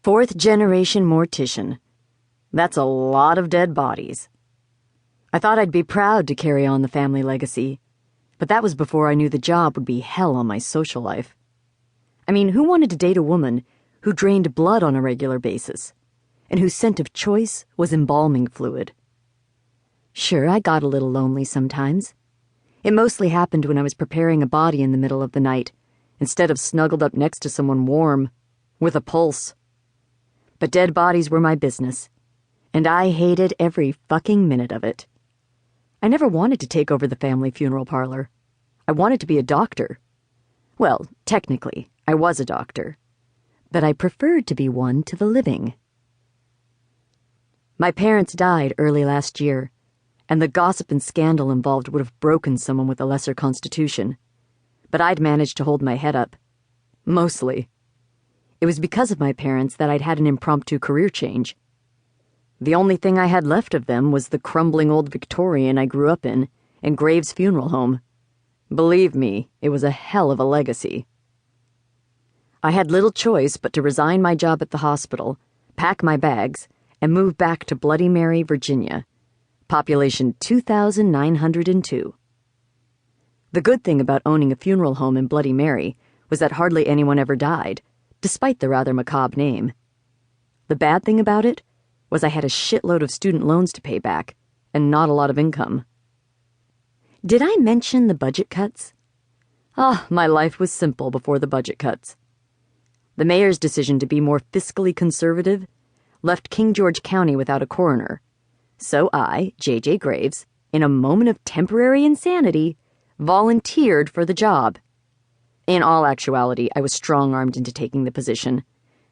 Fourth-generation mortician. That's a lot of dead bodies. I thought I'd be proud to carry on the family legacy, but that was before I knew the job would be hell on my social life. I mean, who wanted to date a woman who drained blood on a regular basis, and whose scent of choice was embalming fluid? Sure, I got a little lonely sometimes. It mostly happened when I was preparing a body in the middle of the night, instead of snuggled up next to someone warm, with a pulse. But dead bodies were my business, and I hated every fucking minute of it. I never wanted to take over the family funeral parlor. I wanted to be a doctor. Well, technically, I was a doctor, but I preferred to be one to the living. My parents died early last year, and the gossip and scandal involved would have broken someone with a lesser constitution. But I'd managed to hold my head up. Mostly. It was because of my parents that I'd had an impromptu career change. The only thing I had left of them was the crumbling old Victorian I grew up in, and Graves Funeral Home. Believe me, it was a hell of a legacy. I had little choice but to resign my job at the hospital, pack my bags, and move back to Bloody Mary, Virginia, population 2,902. The good thing about owning a funeral home in Bloody Mary was that hardly anyone ever died, despite the rather macabre name. The bad thing about it was I had a shitload of student loans to pay back, and not a lot of income. Did I mention the budget cuts? My life was simple before the budget cuts. The mayor's decision to be more fiscally conservative left King George County without a coroner. So I, J.J. Graves, in a moment of temporary insanity, volunteered for the job. In all actuality, I was strong-armed into taking the position,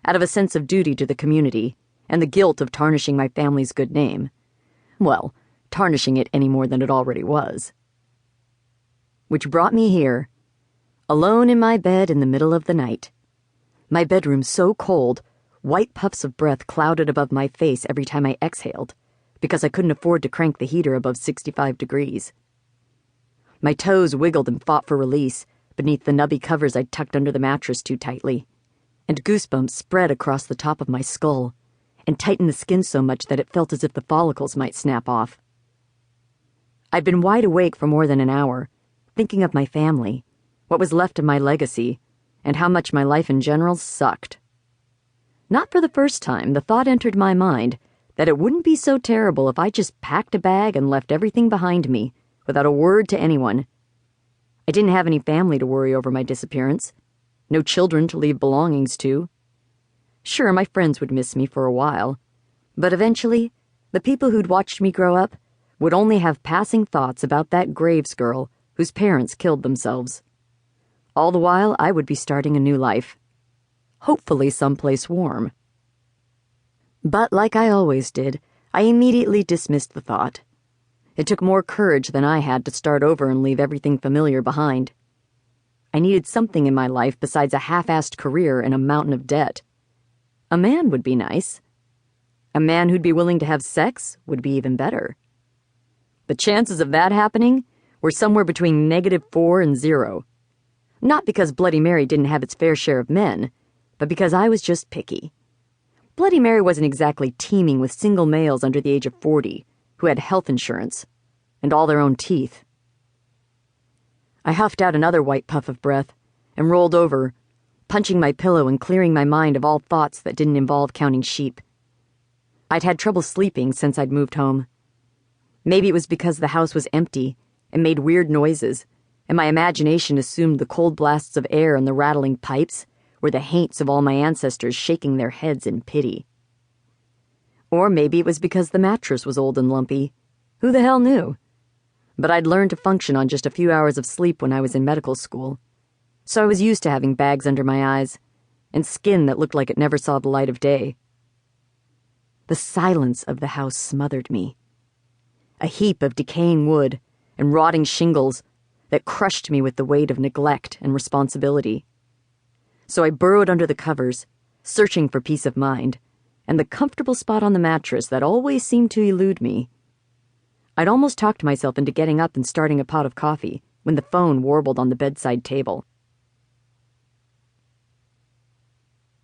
out of a sense of duty to the community and the guilt of tarnishing my family's good name. Well, tarnishing it any more than it already was. Which brought me here, alone in my bed in the middle of the night. My bedroom so cold, white puffs of breath clouded above my face every time I exhaled, because I couldn't afford to crank the heater above 65 degrees. My toes wiggled and fought for release beneath the nubby covers I'd tucked under the mattress too tightly, and goosebumps spread across the top of my skull and tightened the skin so much that it felt as if the follicles might snap off. I'd been wide awake for more than an hour, thinking of my family, what was left of my legacy, and how much my life in general sucked. Not for the first time, the thought entered my mind that it wouldn't be so terrible if I just packed a bag and left everything behind me, without a word to anyone. I didn't have any family to worry over my disappearance, no children to leave belongings to. Sure, my friends would miss me for a while, but eventually, the people who'd watched me grow up would only have passing thoughts about that Graves girl whose parents killed themselves. All the while, I would be starting a new life. Hopefully someplace warm. But like I always did, I immediately dismissed the thought. It took more courage than I had to start over and leave everything familiar behind. I needed something in my life besides a half-assed career and a mountain of debt. A man would be nice. A man who'd be willing to have sex would be even better. The chances of that happening were somewhere between -4 and 0. Not because Bloody Mary didn't have its fair share of men, but because I was just picky. Bloody Mary wasn't exactly teeming with single males under the age of 40 who had health insurance and all their own teeth. I huffed out another white puff of breath and rolled over, punching my pillow and clearing my mind of all thoughts that didn't involve counting sheep. I'd had trouble sleeping since I'd moved home. Maybe it was because the house was empty and made weird noises, and my imagination assumed the cold blasts of air and the rattling pipes were the haints of all my ancestors shaking their heads in pity. Or maybe it was because the mattress was old and lumpy. Who the hell knew? But I'd learned to function on just a few hours of sleep when I was in medical school, so I was used to having bags under my eyes and skin that looked like it never saw the light of day. The silence of the house smothered me. A heap of decaying wood and rotting shingles that crushed me with the weight of neglect and responsibility. So I burrowed under the covers, searching for peace of mind, and the comfortable spot on the mattress that always seemed to elude me. I'd almost talked myself into getting up and starting a pot of coffee when the phone warbled on the bedside table.